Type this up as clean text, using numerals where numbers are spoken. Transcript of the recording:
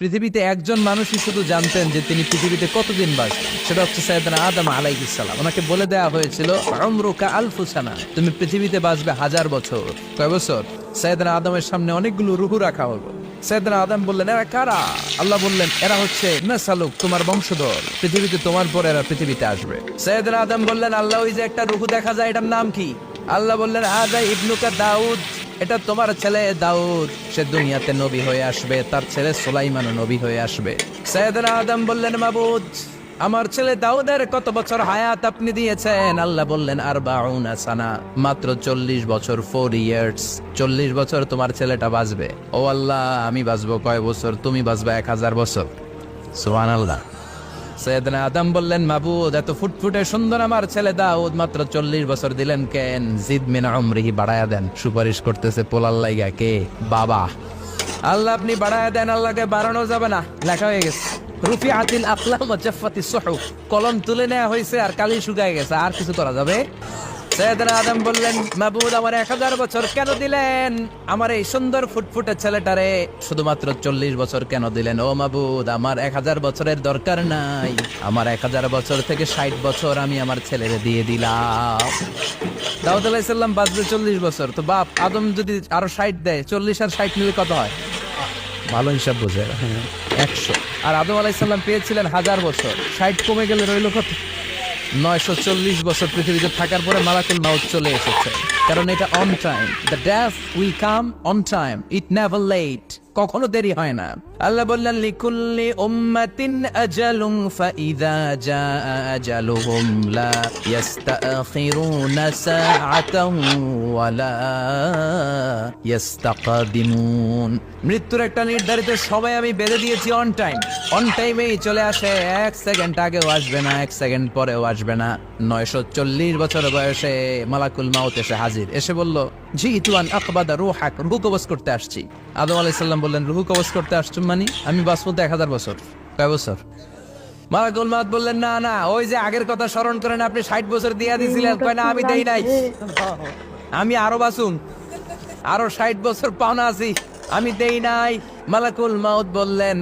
পৃথিবীতে একজন মানুষই শুধু জানতেন যে তিনি পৃথিবীতে কতদিন বাঁচবেন, সেটা হচ্ছে সাইয়েদনা আদম আলাইহিস সালাম। ওনাকে বলে দেওয়া হয়েছিল উমরুকা আলফু সানা, তুমি পৃথিবীতে বাঁচবে 1000 বছর। কয় বছর? সাইয়েদনা আদমের সামনে অনেকগুলো রূহ রাখা হলো। সাইয়েদনা আদম বললেন, এরা কারা? আল্লাহ বললেন, এরা হচ্ছে নাসালুক, তোমার বংশধর, পৃথিবীতে তোমার পরে এরা পৃথিবীতে আসবে। সাইয়েদনা আদম বললেন, আল্লাহ ওই যে একটা রূহ দেখা যায়, এটার নাম কি? আল্লাহ বললেন, হাযা ইবনুকা দাউদ, এটা তোমার ছেলে দাউদ, সে দুনিয়াতে নবী হয়ে আসবে, তার ছেলে সুলাইমানও নবী হয়ে আসবে। সাইয়েদনা আদম বললেন, মাবুদ, আমার ছেলে দাউদের কত বছর হায়াত আপনি দিয়েছেন? আল্লাহ বললেন, 40 সানা, মাত্র 40 বছর, 4 ইয়ার্স। 40 বছর তোমার ছেলেটা বাঁচবে। ও আল্লাহ, আমি বাঁচবো কয় বছর? তুমি বাঁচবে 1000 বছর। সুবহানাল্লাহ। সাইয়েদনা আদম বললেন, মাবুদ, এত ফুটফুটে সুন্দর আমার ছেলে দাউদ, মাত্র 40 বছর দিলেন কেন? জিদ মিন উমরিহি, বাড়ায়া দেন। সুপারিশ করতেছে পোলার লাইগা কে? বাবা। আল্লাহ, আপনি বাড়ায়া দেন। আল্লাহকে বাড়ানো যাবে না, লেখা হয়ে গেছে। রুফিআতিল আকলাম ওয়া জাফফাতিস সুহুফ, কলম তুলে নেওয়া হয়েছে আর কালি শুকায় গেছে, আর কিছু করা যাবে? সাইয়েদনা আদম বললেন, মাবুদ, আমার 1000 বছর কেন দিলেন? আমার এই সুন্দর ফুটফুটে ছেলেটারে শুধুমাত্র 40 বছর কেন দিলেন? ও মাবুদ, আমার 1000 বছরের দরকার নাই, আমার 1000 বছর থেকে 60 বছর আমি আমার ছেলেরে দিয়ে দিলাম। দাউদ আলাইহিস সালাম বাঁচবে 40 বছর, তো বাপ আদম যদি আরো 60 দেয়, 40 আর 60 মিলে কত হয়? ভালো হিসাব বোঝে, 100। আর আদম আলাইহিস সালাম পেয়েছিলেন 1000 বছর, 60 কমে গেলে রইল কত? 940 বছর পৃথিবীতে থাকার পরে মালাকুল মাউত চলে এসেছে, কারণ এটা on time. The death will come on time, it never late, কখনো দেরি হয় না। আল্লাহ বললেন, লিকুল্লি উম্মাতিন আজালুন ফাইযা জাআ আজালুহুম লা ইস্তাখিরুনা সাআতান ওয়া লা ইস্তাকদিমুন। মৃত্যুর একটা নির্ধারিত সময় আমি বেঁধে দিয়েছি, অন টাইম। অন টাইমেই চলে আসে, 1 সেকেন্ড আগেও আসবে না, 1 সেকেন্ড পরেও আসবে না। 940 বছর বয়সে মালাকুল মাউত এসে হাজির, এসে বলল, জিতু আন আকবাদা রূহাক, রূহ কবজ করতে আসছি। আদম আলাইহিস সালাম বললেন, রূহ কবজ করতে আসছো মানে? আমি বাঁচবো তো 1000 বছর। কয় বছর? মালাকুল মাউত বললেন, না না, ওই যে আগের কথা স্মরণ করেন, আপনি 60 বছর দিয়া দিয়েছিলেন। কয় না, আমি দেই নাই, আমি আরো বাঁচুন, আরো 60 বছর পাওনা আছি, আমি দেই নাই। মালাকুল মাউত বললেন,